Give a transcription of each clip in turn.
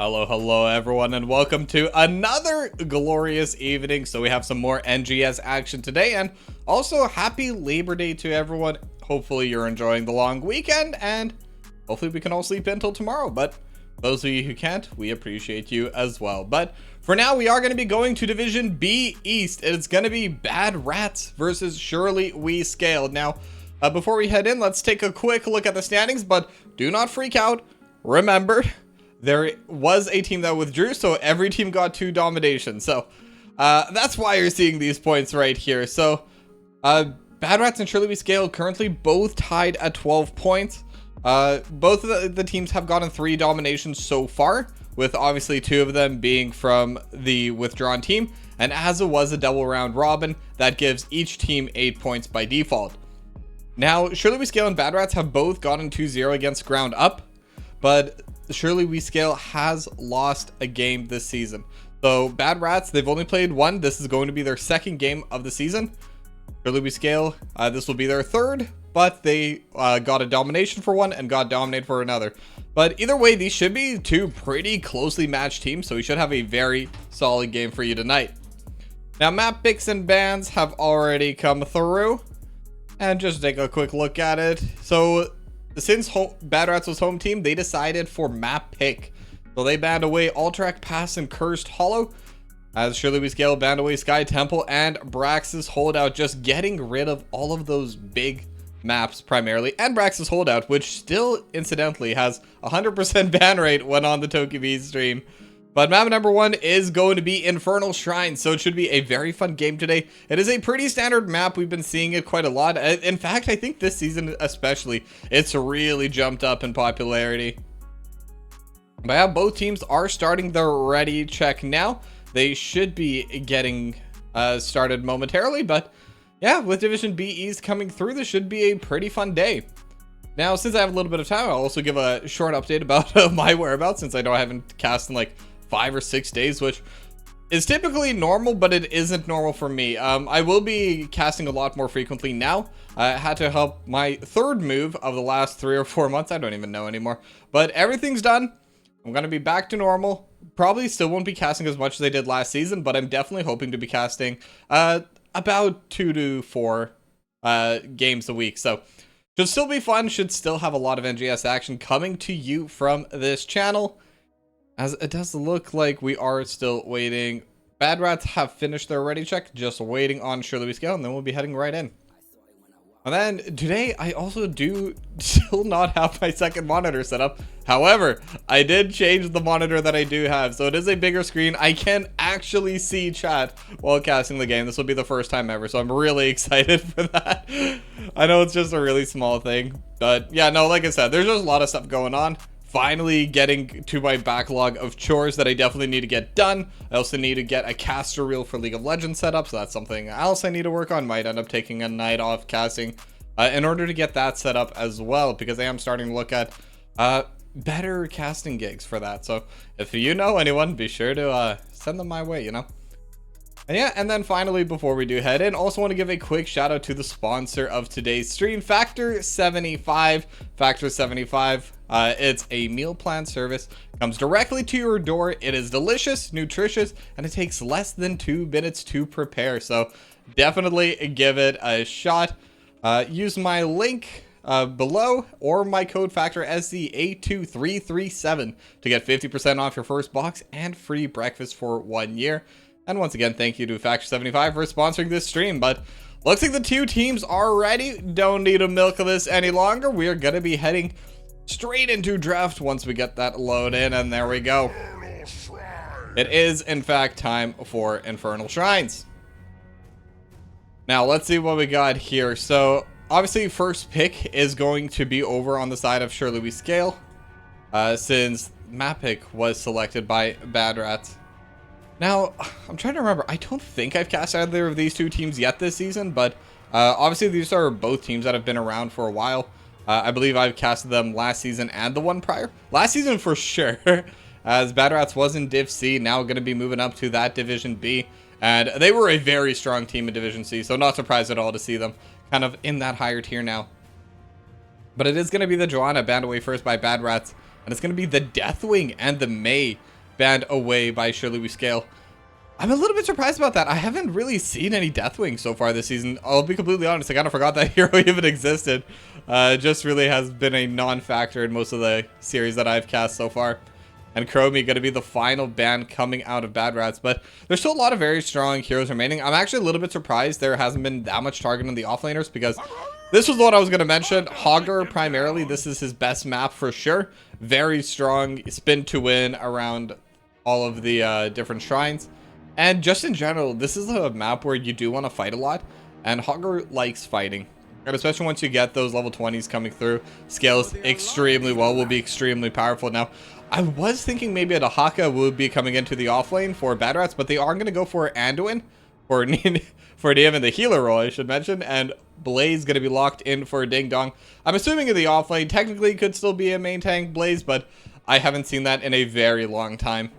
Hello everyone, and welcome to another glorious evening. So we have some more NGS action today, and also happy Labor Day to everyone. Hopefully you're enjoying the long weekend, and hopefully we can all sleep until tomorrow. But those of you who can't, we appreciate you as well. But for now, we are going to be going to Division B East. It's going to be Bad Rats versus Surely We Scaled. Now, before we head in, let's take a quick look at the standings, but do not freak out. Remember, there was a team that withdrew, so every team got 2 dominations. So that's why you're seeing these points right here. So Bad Rats and Surely We Scaled currently both tied at 12 points. Both of the teams have gotten 3 dominations so far, with obviously 2 of them being from the withdrawn team. And as it was a double round robin, that gives each team 8 points by default. Now, Surely We Scale and Bad Rats have both gotten 2-0 against Ground Up, but Surely We Scale has lost a game this season. So Bad Rats, they've only played 1. This is going to be their 2nd game of the season. Surely We Scale, this will be their 3rd, but they got a domination for 1 and got dominated for another. But either way, these should be 2 pretty closely matched teams, so we should have a very solid game for you tonight. Now, map picks and bans have already come through, and just take a quick look at it. So since Bad Rats was home team, they decided for map pick. So they banned away Alterac Pass and Cursed Hollow, as Surely We Scale banned away Sky Temple and Brax's Holdout, just getting rid of all of those big maps primarily, and Brax's Holdout, which still incidentally has 100% ban rate when on the TokiV stream. But map number 1 is going to be Infernal Shrine, so it should be a very fun game today. It is a pretty standard map. We've been seeing it quite a lot. In fact, I think this season especially, it's really jumped up in popularity. But yeah, both teams are starting their ready check now. They should be getting started momentarily, but yeah, with Division B East coming through, this should be a pretty fun day. Now, since I have a little bit of time, I'll also give a short update about my whereabouts, since I know I haven't cast in like 5 or 6 days, which is typically normal, but it isn't normal for me. I will be casting a lot more frequently now. I had to help my 3rd move of the last 3 or 4 months. I don't even know anymore, but everything's done. I'm going to be back to normal. Probably still won't be casting as much as I did last season, but I'm definitely hoping to be casting about 2 to 4 games a week. So should still be fun, should still have a lot of NGS action coming to you from this channel. As it does look like we are still waiting. Bad Rats have finished their ready check, just waiting on Surely We Scale, and then we'll be heading right in. And then today, I also do still not have my 2nd monitor set up. However, I did change the monitor that I do have, so it is a bigger screen. I can actually see chat while casting the game. This will be the first time ever, so I'm really excited for that. I know it's just a really small thing, but yeah, no, like I said, there's just a lot of stuff going on. Finally getting to my backlog of chores that I definitely need to get done. I also need to get a caster reel for League of Legends set up, so that's something else I need to work on. Might end up taking a night off casting in order to get that set up as well, because I am starting to look at better casting gigs for that. So if you know anyone, be sure to send them my way, you know. And yeah, and then finally, before we do head in, also want to give a quick shout out to the sponsor of today's stream, Factor 75. Factor 75, it's a meal plan service, comes directly to your door. It is delicious, nutritious, and it takes less than 2 minutes to prepare. So definitely give it a shot. Use my link below or my code Factor SC82337 to get 50% off your first box and free breakfast for 1 year. And once again, thank you to Factor 75 for sponsoring this stream. But looks like the 2 teams are ready. Don't need to milk this any longer. We are going to be heading straight into draft once we get that load in. And there we go. It is, in fact, time for Infernal Shrines. Now, let's see what we got here. So, obviously, first pick is going to be over on the side of Surely We Scale, since map pick was selected by Bad Rats. Now, I'm trying to remember. I don't think I've cast either of these 2 teams yet this season, but obviously these are both teams that have been around for a while. I believe I've casted them last season and the one prior. Last season for sure, as Bad Rats was in Div C, now going to be moving up to that Division B. And they were a very strong team in Division C, so not surprised at all to see them kind of in that higher tier now. But it is going to be the Joanna banned away first by Bad Rats, and it's going to be the Deathwing and the May banned away by Surely We Scale. I'm a little bit surprised about that. I haven't really seen any Deathwing so far this season. I'll be completely honest, I kind of forgot that hero even existed. Just really has been a non-factor in most of the series that I've cast so far. And Chromie going to be the final ban coming out of Bad Rats. But there's still a lot of very strong heroes remaining. I'm actually a little bit surprised there hasn't been that much target on the offlaners, because this was the one I was going to mention. Hogger primarily, this is his best map for sure. Very strong spin to win around all of the different shrines. And just in general, this is a map where you do want to fight a lot, and Hogger likes fighting. And especially once you get those level 20s coming through, scales extremely well, will be extremely powerful. Now, I was thinking maybe a Dahaka would be coming into the offlane for Bad Rats, but they are going to go for Anduin, for Niam in the healer role, I should mention, and Blaze going to be locked in for Ding Dong. I'm assuming in the offlane, technically could still be a main tank Blaze, but I haven't seen that in a very long time.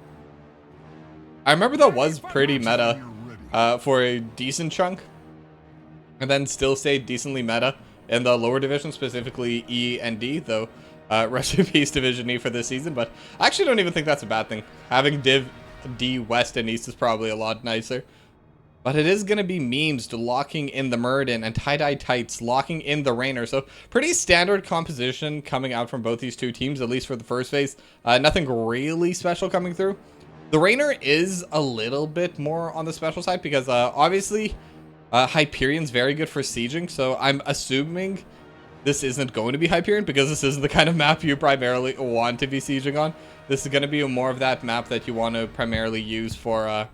I remember that was pretty meta for a decent chunk, and then still stayed decently meta in the lower division, specifically E and D, though rest in peace Division E for this season. But I actually don't even think that's a bad thing. Having Div D West and East is probably a lot nicer. But it is going to be memes to locking in the Muradin and Tie-Dye Tights locking in the Rainer. So pretty standard composition coming out from both these two teams, at least for the first phase. Nothing really special coming through. The Rainer is a little bit more on the special side because obviously Hyperion's very good for sieging. So I'm assuming this isn't going to be Hyperion because this isn't the kind of map you primarily want to be sieging on. This is going to be more of that map that you want to primarily use for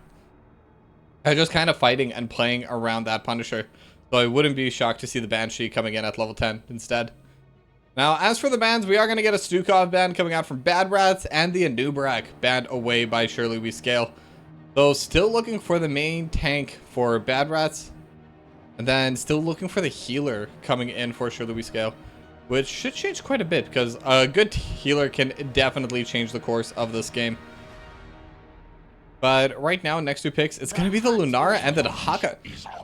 just kind of fighting and playing around that Punisher. So I wouldn't be shocked to see the Banshee coming in at level 10 instead. Now, as for the bans, we are going to get a Stukov ban coming out from Bad Rats and the Anubrak banned away by Surely We Scale. So still looking for the main tank for Bad Rats. And then still looking for the healer coming in for Surely We Scale. Which should change quite a bit because a good healer can definitely change the course of this game. But right now, next two picks, it's going to be the Lunara and the Dahaka.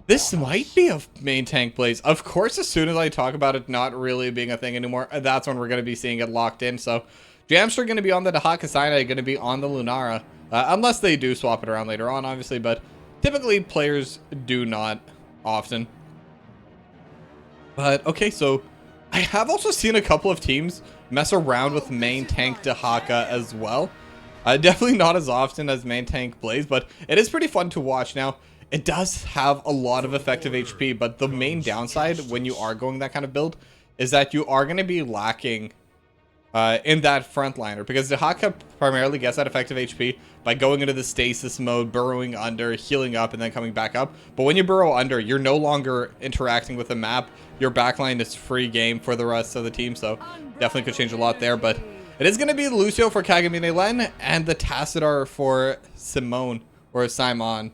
This might be a main tank Blaze. Of course, as soon as I talk about it not really being a thing anymore, that's when we're going to be seeing it locked in. So, Jamster going to be on the Dahaka side, going to be on the Lunara. Unless they do swap it around later on, obviously. But typically, players do not often. But, okay, so I have also seen a couple of teams mess around with main tank Dahaka as well. Definitely not as often as main tank Blaze, but it is pretty fun to watch. Now, it does have a lot of effective HP, but the main downside when you are going that kind of build is that you are going to be lacking in that frontliner, because Dahaka primarily gets that effective HP by going into the stasis mode, burrowing under, healing up, and then coming back up. But when you burrow under, you're no longer interacting with the map. Your backline is free game for the rest of the team, so definitely could change a lot there. But it is going to be Lucio for Kagamine Len and the Tassadar for Simone, or Simon.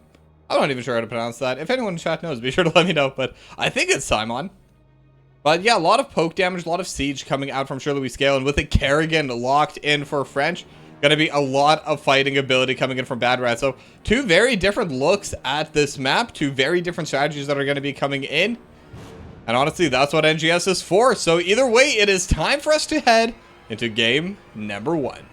I'm not even sure how to pronounce that. If anyone in chat knows, be sure to let me know, but I think it's Simon. But yeah, a lot of poke damage, a lot of siege coming out from Surely We Scale, and with the Kerrigan locked in for French, gonna be a lot of fighting ability coming in from Bad Rat. So two very different looks at this map, two very different strategies that are gonna be coming in. And honestly, that's what NGS is for. So either way, it is time for us to head into game number 1.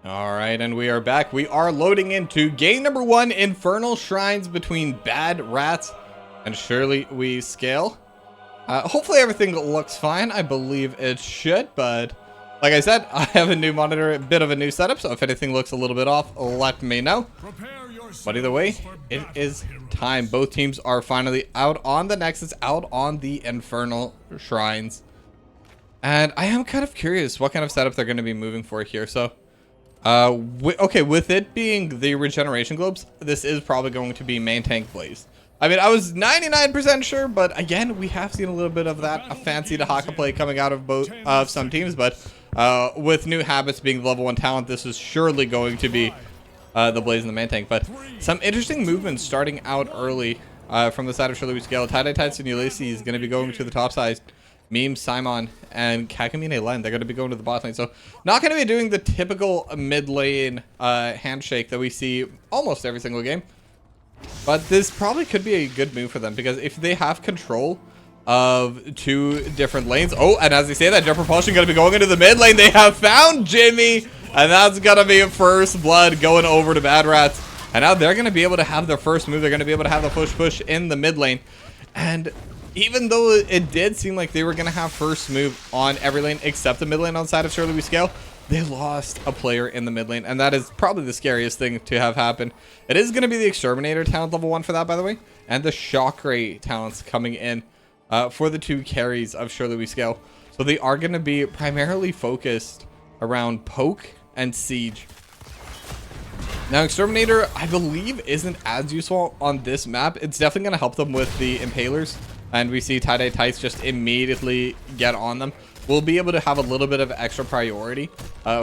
Alright, and we are back. We are loading into game number 1, Infernal Shrines between Bad Rats and Surely We Scale. Hopefully everything looks fine. I believe it should, but like I said, I have a new monitor, a bit of a new setup, so if anything looks a little bit off, let me know. But either way, it is time. Both teams are finally out on the Nexus, out on the Infernal Shrines. And I am kind of curious what kind of setup they're going to be moving for here. So, okay, with it being the regeneration globes, this is probably going to be main tank Blaze. I mean, I was 99% sure, but again, we have seen a little bit of that a fancy Dahaka play coming out of both some teams. But with new habits being level 1 talent, this is surely going to be the Blaze and the main tank. But some interesting movements starting out early from the side of Surely We Scale. Tie-Dye Tights and Ulysses is going to be going to the top side, Meme, Simon, and Kakamine Len. They're going to be going to the bot lane. So not going to be doing the typical mid lane handshake that we see almost every single game. But this probably could be a good move for them, because if they have control of 2 different lanes. Oh, and as they say that, Jet Propulsion going to be going into the mid lane. They have found Jimmy, and that's going to be first blood going over to Bad Rats. And now they're going to be able to have their first move. They're going to be able to have the push in the mid lane. And even though it did seem like they were going to have first move on every lane except the mid lane on the side of Surely We Scale, they lost a player in the mid lane, and that is probably the scariest thing to have happen. It is going to be the Exterminator talent level 1 for that, by the way, and the Shock Ray talents coming in for the 2 carries of Surely We Scale. So they are going to be primarily focused around Poke and Siege. Now, Exterminator, I believe, isn't as useful on this map. It's definitely going to help them with the Impalers, and we see Tie-Dye Tights just immediately get on them. We'll be able to have a little bit of extra priority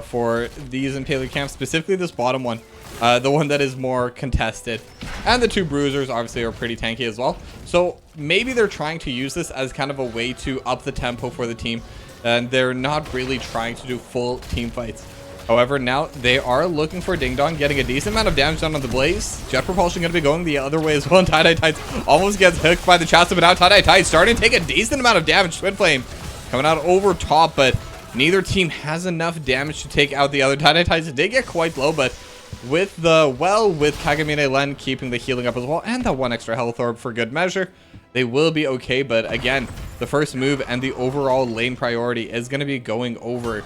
for these Impaler camps, specifically this bottom one, the one that is more contested. And the 2 Bruisers obviously are pretty tanky as well. So maybe they're trying to use this as kind of a way to up the tempo for the team, and they're not really trying to do full team fights. However, now they are looking for Ding Dong, getting a decent amount of damage done on the Blaze. Jet Propulsion going to be going the other way as well, and Tie-Dye Tights almost gets hooked by the Chasta, but now Tie-Dye Tights starting to take a decent amount of damage. Twin Flame coming out over top, but neither team has enough damage to take out the other. Tie-Dye Tights did get quite low, but with Kagamine Len keeping the healing up as well, and that 1 extra health orb for good measure, they will be okay. But again, the first move and the overall lane priority is going to be going over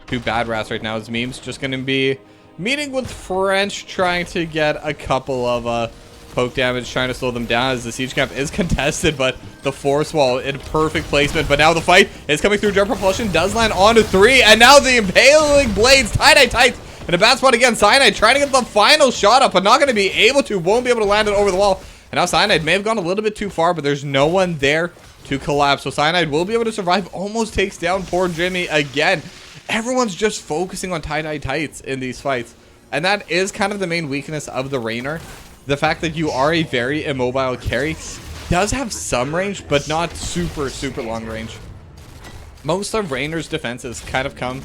to Bad Rats right now. As Meme's just going to be meeting with French, trying to get a couple of poke damage, trying to slow them down as the siege camp is contested, but the force wall in perfect placement. But now the fight is coming through. Jet Propulsion does land onto 3, and now the Impaling Blades, Tie-Dye Tights in a bad spot again. Cyanide trying to get the final shot up, but not going to be able to, won't be able to land it over the wall. And now Cyanide may have gone a little bit too far, but there's no one there to collapse. So Cyanide will be able to survive, almost takes down poor Jimmy again. Everyone's just focusing on Tie-Dye Tights in these fights, and that is kind of the main weakness of the Raynor. The fact that you are a very immobile carry does have some range, but not super long range. Most of Raynor's defenses kind of come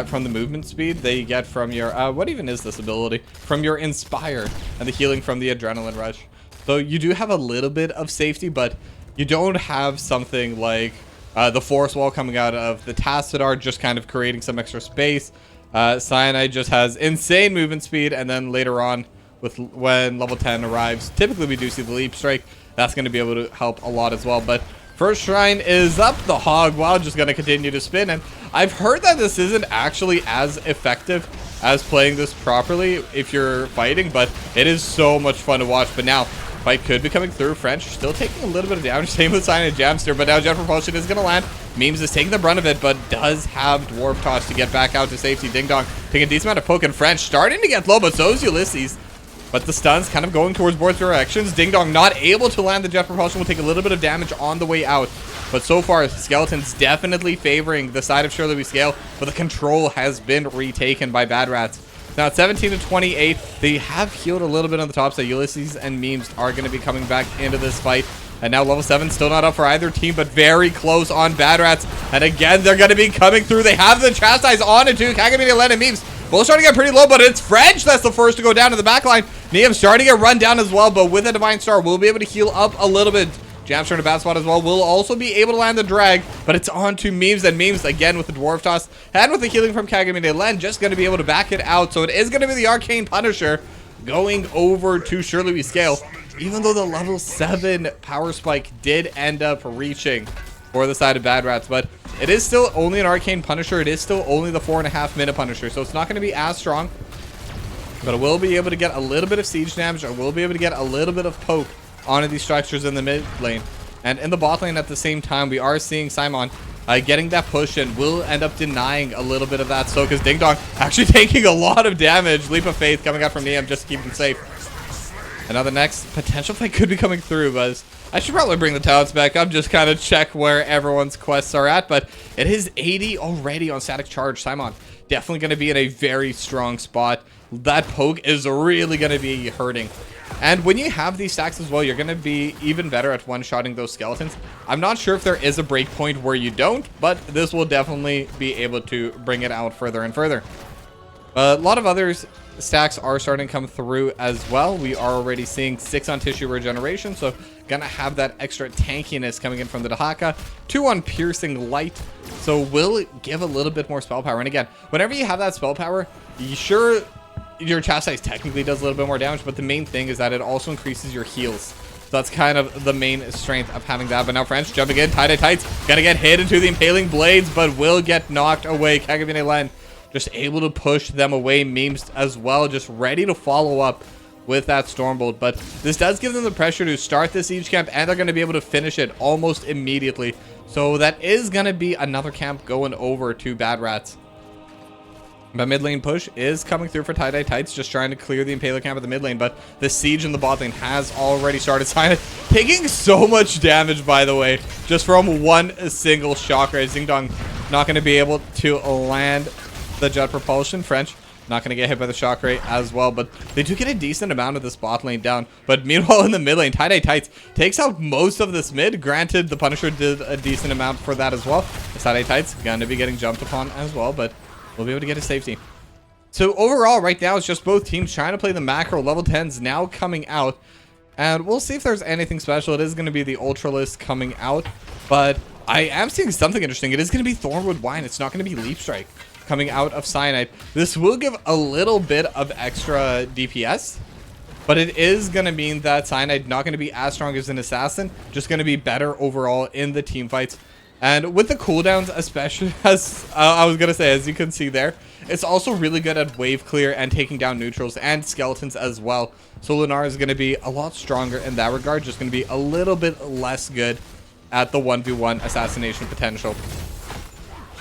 from the movement speed they get from your, what even is this ability? From your Inspire and the healing from the Adrenaline Rush. So you do have a little bit of safety, but you don't have something like the Force Wall coming out of the Tassadar, just kind of creating some extra space. Cyanide just has insane movement speed, and then later on, when level 10 arrives, typically we do see the Leap Strike. That's going to be able to help a lot as well. But first shrine is up. The Hog Wild just going to continue to spin, and I've heard that this isn't actually as effective as playing this properly if you're fighting, but it is so much fun to watch. But now fight could be coming through. French still taking a little bit of damage, same with Cyanide Jamster, but now Jet Propulsion is going to land. Memes is taking the brunt of it, but does have Dwarf Toss to get back out to safety. Ding Dong taking a decent amount of poke, and French starting to get low, but so is Ulysses. But the stuns kind of going towards both directions. Ding Dong not able to land the Jet Propulsion, will take a little bit of damage on the way out. But so far, Skeleton's definitely favoring the side of Surely We Scale, but the control has been retaken by Bad Rats. Now at 17 to 28, they have healed a little bit on the top side. Ulysses and Memes are going to be coming back into this fight. And now level 7 still not up for either team, but very close on Bad Rats. And again, they're going to be coming through. They have the Chastise on it too. Kagamine Len and Memes both starting to get pretty low, but it's French that's the first to go down to the back line. Niam starting to get run down as well, but with a Divine Star, we'll be able to heal up a little bit. Jamster in a bad spot as well. Will also be able to land the drag, but it's on to Memes, and Memes again with the Dwarf Toss and with the healing from Kagamine Len, just going to be able to back it out. So it is going to be the Arcane Punisher going over to Surely We Scale, even though the level 7 power spike did end up reaching for the side of Bad Rats, but it is still only an Arcane Punisher. It is still only the 4.5 minute Punisher, so it's not going to be as strong, but it will be able to get a little bit of siege damage, or will be able to get a little bit of poke onto these structures in the mid lane. And in the bot lane at the same time, we are seeing Simon getting that push, and will end up denying a little bit of that. So because Ding Dong actually taking a lot of damage. Leap of Faith coming out from Niam just to keep him safe. And now the next potential fight could be coming through, but I should probably bring the talents back up, just kind of check where everyone's quests are at. But it is 80 already on Static Charge. Simon definitely going to be in a very strong spot. That poke is really going to be hurting And when you have these stacks as well, you're going to be even better at one-shotting those skeletons. I'm not sure if there is a break point where you don't, but this will definitely be able to bring it out further and further. A lot of others stacks are starting to come through as well. We are already seeing 6 on tissue regeneration, so gonna have that extra tankiness coming in from the Dahaka. 2 on piercing light, so will give a little bit more spell power. And again, whenever you have that spell power, sure, your chastise technically does a little bit more damage, but the main thing is that it also increases your heals. So that's kind of the main strength of having that. But now French jumping in, tie-dye tights, gonna get hit into the impaling blades, but will get knocked away. Kagamine Len just able to push them away. Memes as well, just ready to follow up with that Stormbolt. But this does give them the pressure to start the siege camp, and they're going to be able to finish it almost immediately. So that is going to be another camp going over to Bad Rats. But mid lane push is coming through for tie-dye tights, just trying to clear the Impaler camp at the mid lane. But the siege in the bot lane has already started. Silent taking so much damage, by the way, just from one single shock ray. Ding Dong not going to be able to land the jet propulsion. French not going to get hit by the shock ray as well, but they do get a decent amount of this bot lane down. But meanwhile, in the mid lane, tie-dye tights takes out most of this mid. Granted, the Punisher did a decent amount for that as well. The tie-dye tights going to be getting jumped upon as well, but we'll be able to get a safety. So overall, right now, it's just both teams trying to play the macro. Level 10s now coming out, and we'll see if there's anything special. It is going to be the Ultralist coming out, but I am seeing something interesting. It is going to be Thornwood Wine. It's not going to be Leap Strike coming out of Cyanide. This will give a little bit of extra DPS, but it is going to mean that Cyanide not going to be as strong as an Assassin, just going to be better overall in the team fights. And with the cooldowns, especially as I was going to say, as you can see there, it's also really good at wave clear and taking down neutrals and skeletons as well. So Lunar is going to be a lot stronger in that regard, just going to be a little bit less good at the 1v1 assassination potential.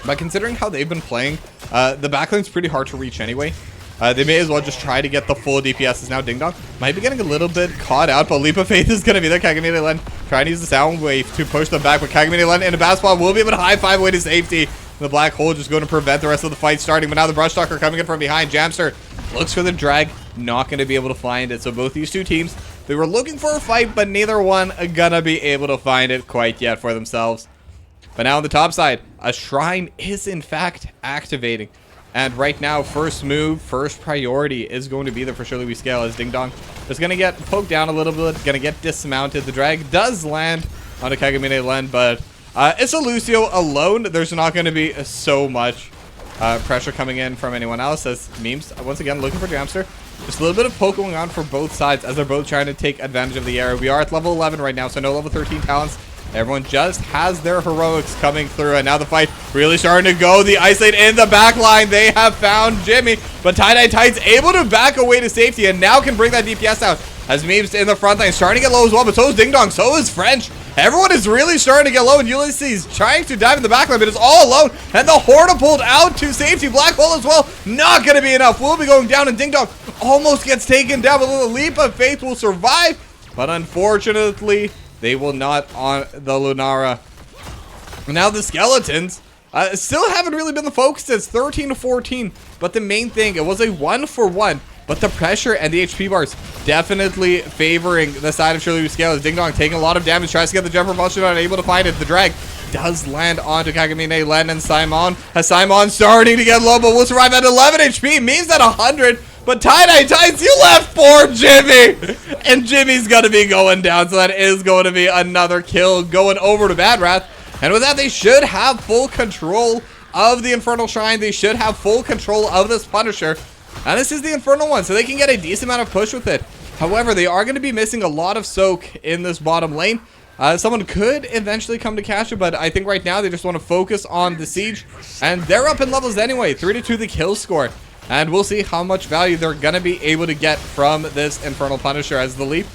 But considering how they've been playing, the backlane's pretty hard to reach anyway. They may as well just try to get the full DPS. Now Ding Dong might be getting a little bit caught out, but Leap of Faith is going to be there. Kagamine Len trying to use the sound wave to push them back, but Kagamine Len in a bad spot will be able to high five away to safety. The black hole just going to prevent the rest of the fight starting, but now the Brush Stalker coming in from behind. Jamster looks for the drag, not going to be able to find it. So both these two teams, they were looking for a fight, but neither one are going to be able to find it quite yet for themselves. But now on the top side, a shrine is in fact activating. And right now, first move, first priority is going to be there for Surely We Scale, as Ding Dong is going to get poked down a little bit, going to get dismounted. The drag does land onto Kagamine Len, but it's a Lucio alone. There's not going to be so much pressure coming in from anyone else, as Memes, once again, looking for Jamster. Just a little bit of poke going on for both sides as they're both trying to take advantage of the air. We are at level 11 right now, so no level 13 talents. Everyone just has their heroics coming through, and now the fight really starting to go. The Ice Lane in the back line. They have found Jimmy, but tie-dye tights able to back away to safety and now can bring that DPS out. As Memes in the front line starting to get low as well, but so is Ding Dong, so is French. Everyone is really starting to get low, and Ulysses trying to dive in the back line, but it's all alone, and the Horda pulled out to safety. Black hole as well, not going to be enough. Will be going down, and Ding Dong almost gets taken down, but the Leap of Faith will survive, but unfortunately, they will not on the Lunara. Now the skeletons still haven't really been the focus. It's 13 to 14, but the main thing, it was a 1-for-1, but the pressure and the HP bars definitely favoring the side of Surely We Scale. As Ding Dong taking a lot of damage, tries to get the jump propulsion, unable to find it. The drag does land onto Kagamine Len and Simon. Has Simon starting to get low, but will survive at 11 HP. Means at 100. But tie-dye tights, you left for Jimmy! And Jimmy's gonna be going down, so that is going to be another kill going over to Bad Wrath. And with that, they should have full control of the Infernal Shrine. They should have full control of this Punisher. And this is the Infernal one, so they can get a decent amount of push with it. However, they are going to be missing a lot of soak in this bottom lane. Someone could eventually come to catch it, but I think right now they just want to focus on the siege. And they're up in levels anyway, 3-2 the kill score. And we'll see how much value they're going to be able to get from this Infernal Punisher as the Leap.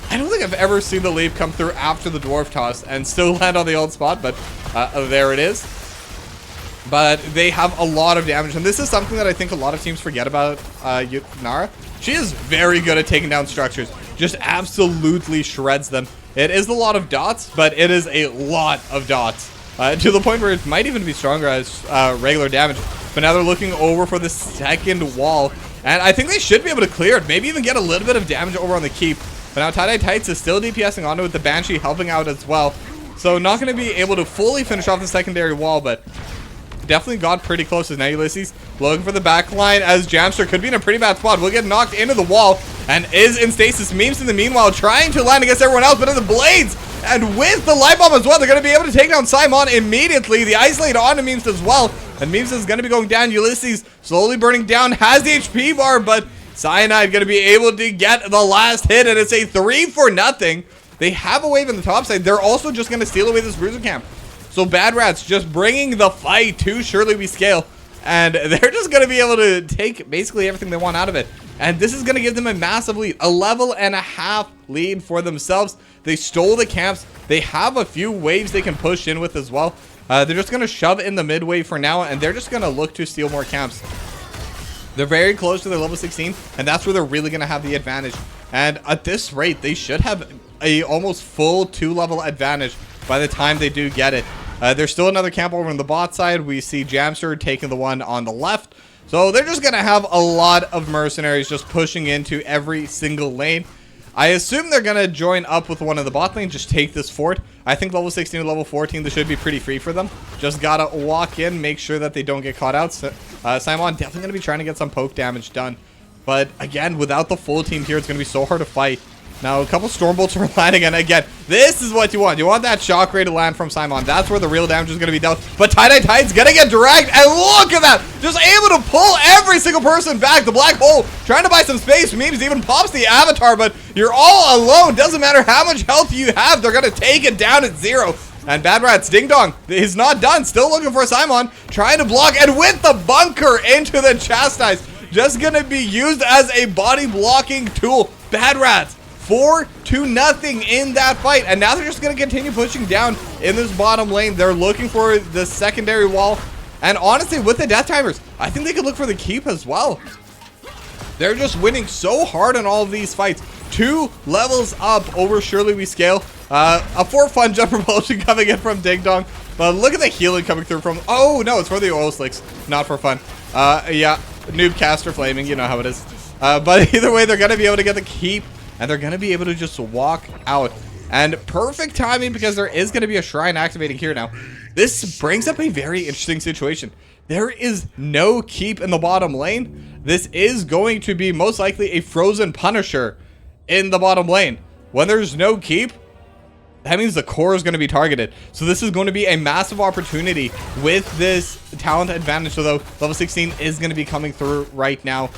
I don't think I've ever seen the Leap come through after the Dwarf Toss and still land on the old spot, but there it is. But they have a lot of damage, and this is something that I think a lot of teams forget about Nara. She is very good at taking down structures, just absolutely shreds them. It is a lot of dots, but it is a lot of dots, to the point where it might even be stronger as regular damage. But now they're looking over for the second wall, and I think they should be able to clear it, maybe even get a little bit of damage over on the keep. But now Tie-Dye Tights is still DPSing onto it, the Banshee helping out as well. So not going to be able to fully finish off the secondary wall, but definitely got pretty close. As now Ulysses looking for the back line, as Jamster could be in a pretty bad spot. Will get knocked into the wall and is in stasis. Memes in the meanwhile trying to land against everyone else, but in the blades and with the light bomb as well, they're going to be able to take down Simon immediately. The isolate onto Memes as well, and Memes is going to be going down. Ulysses slowly burning down, has the HP bar, but Cyanide going to be able to get the last hit, and it's a 3-0. They have a wave in the top side. They're also just going to steal away this bruiser camp. So Bad Rats just bringing the fight to Surely We Scale, and they're just going to be able to take basically everything they want out of it. And this is going to give them a massive lead, a level and a half lead for themselves. They stole the camps. They have a few waves they can push in with as well. They're just going to shove in the mid wave for now, and they're just going to look to steal more camps. They're very close to their level 16, and that's where they're really going to have the advantage. And at this rate, they should have a almost full 2-level advantage by the time they do get it. There's still another camp over on the bot side. We see Jamster taking the one on the left. So they're just going to have a lot of mercenaries just pushing into every single lane. I assume they're going to join up with one of the bot lane, just take this fort. I think level 16 and level 14, this should be pretty free for them. Just got to walk in, make sure that they don't get caught out. So, Simon definitely going to be trying to get some poke damage done. But again, without the full team here, it's going to be so hard to fight. Now, a couple Stormbolts are landing, and again, this is what you want. You want that shock ray to land from Simon. That's where the real damage is going to be dealt. But Tie-Dye Tide's going to get dragged, and look at that! Just able to pull every single person back. The black hole trying to buy some space. Memes even pops the avatar, but you're all alone. Doesn't matter how much health you have. They're going to take it down at 0. And Bad Rats, Ding Dong, is not done. Still looking for Simon, trying to block, and with the bunker into the Chastise. Just going to be used as a body blocking tool. Bad Rats 4-0 in that fight, and now they're just going to continue pushing down in this bottom lane. They're looking for the secondary wall, and honestly, with the death timers, I think they could look for the keep as well. They're just winning so hard in all of these fights. 2 levels up over Surely We Scale. A 4 fun jump propulsion coming in from Ding Dong, but look at the healing coming through from, oh no, it's for the oil slicks, not for fun. Yeah, noob caster flaming, you know how it is. But either way, they're going to be able to get the keep, and they're going to be able to just walk out. And perfect timing, because there is going to be a shrine activating here now. This brings up a very interesting situation. There is no keep in the bottom lane. This is going to be most likely a frozen Punisher in the bottom lane. When there's no keep, that means the core is going to be targeted. So this is going to be a massive opportunity with this talent advantage. So though level 16 is going to be coming through right now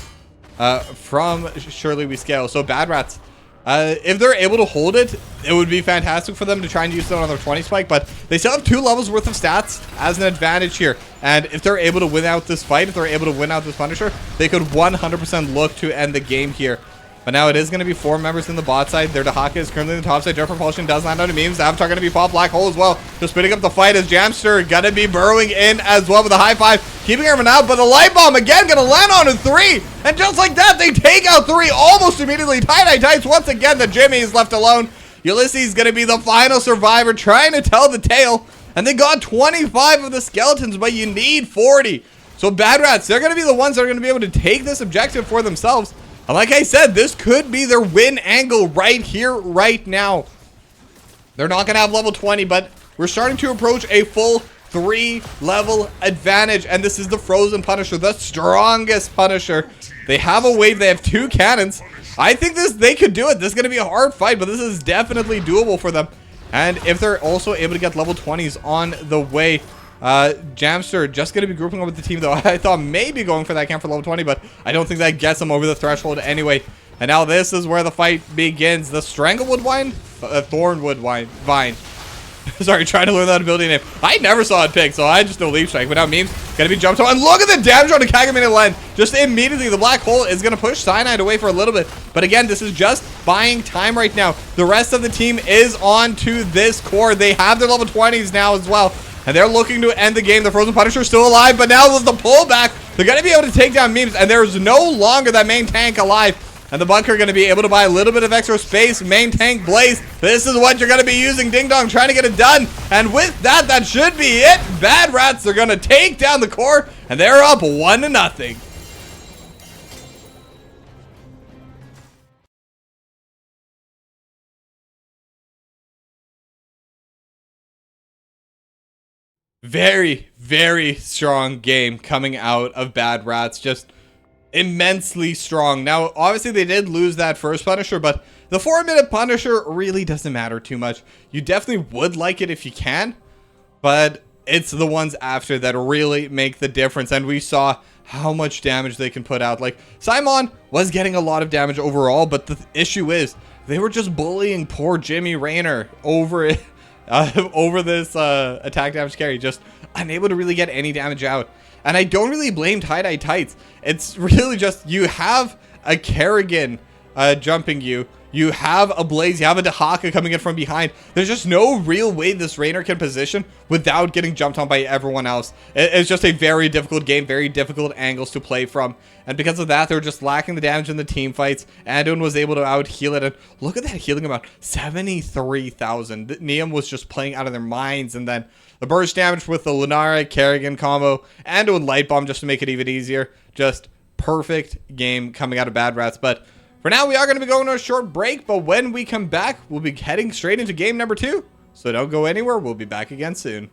from Surely We Scale. So Bad Rats, if they're able to hold it, it would be fantastic for them to try and use it on their 20 spike, but they still have 2 levels worth of stats as an advantage here. And if they're able to win out this fight, if they're able to win out this Punisher, they could 100% look to end the game here. But now it is going to be 4 members in the bot side. Their Dahaka is currently in the top side. Jet Propulsion does land on Memes. The Avatar going to be pop Black Hole as well. Just spinning up the fight as Jamster going to be burrowing in as well with a high 5. Keeping everyone out, but the Light Bomb again going to land on a 3. And just like that, they take out 3 almost immediately. Tie-Dye Tights once again. The Jimmy is left alone. Ulysses going to be the final survivor trying to tell the tale. And they got 25 of the skeletons, but you need 40. So Bad Rats, they're going to be the ones that are going to be able to take this objective for themselves. And like I said, this could be their win angle right here, right now. They're not going to have level 20, but we're starting to approach a full 3-level advantage. And this is the Frozen Punisher, the strongest Punisher. They have a wave. They have 2 cannons. I think they could do it. This is going to be a hard fight, but this is definitely doable for them. And if they're also able to get level 20s on the way, Jamster just going to be grouping up with the team, though. I thought maybe going for that camp for level 20, but I don't think that gets them over the threshold anyway. And now this is where the fight begins. The Stranglewood Vine? Thornwood Vine. Sorry, trying to learn that ability name. I never saw it pick, so I just know Leaf Strike. But now Memes going to be jumped on. And look at the damage on the Kagami Land. Just immediately, the Black Hole is going to push Cyanide away for a little bit. But again, this is just buying time right now. The rest of the team is on to this core. They have their level 20s now as well. And they're looking to end the game. The Frozen Punisher is still alive, but now with the pullback, they're going to be able to take down Memes, and there's no longer that main tank alive. And the bunker going to be able to buy a little bit of extra space. Main tank Blaze. This is what you're going to be using. Ding Dong trying to get it done. And with that, that should be it. Bad Rats are going to take down the core, and they're up 1-0. Very, very strong game coming out of Bad Rats. Just immensely strong. Now, obviously, they did lose that first Punisher, but the 4-minute Punisher really doesn't matter too much. You definitely would like it if you can, but it's the ones after that really make the difference. And we saw how much damage they can put out. Like, Simon was getting a lot of damage overall, but the issue is they were just bullying poor Jimmy Rayner over it. Over this attack damage carry, just unable to really get any damage out. And I don't really blame Tie-Dye Tights. It's really just you have a Kerrigan jumping you. You have a Blaze. You have a Dahaka coming in from behind. There's just no real way this Rainer can position without getting jumped on by everyone else. It's just a very difficult game, very difficult angles to play from. And because of that, they're just lacking the damage in the team fights. Anduin was able to out heal it. And look at that healing amount, 73,000. Neum was just playing out of their minds. And then the burst damage with the Lunara Kerrigan combo. Anduin Light Bomb just to make it even easier. Just perfect game coming out of Bad Rats. But for now, we are going to be going on a short break, but when we come back, we'll be heading straight into game number 2. So don't go anywhere. We'll be back again soon.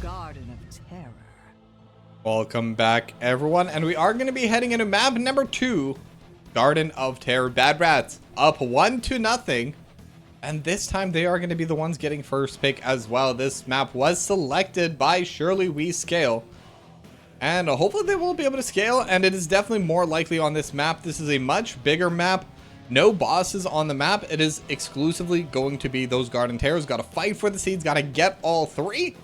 Garden of Terror. Welcome back, everyone, and we are going to be heading into map number 2, Garden of Terror. Bad Rats up 1-0, and this time they are going to be the ones getting first pick as well. This map was selected by Surely We Scale, and hopefully they will be able to scale, and it is definitely more likely on this map. This is a much bigger map. No bosses on the map. It is exclusively going to be those Garden Terrors. Got to fight for the seeds, got to get all 3.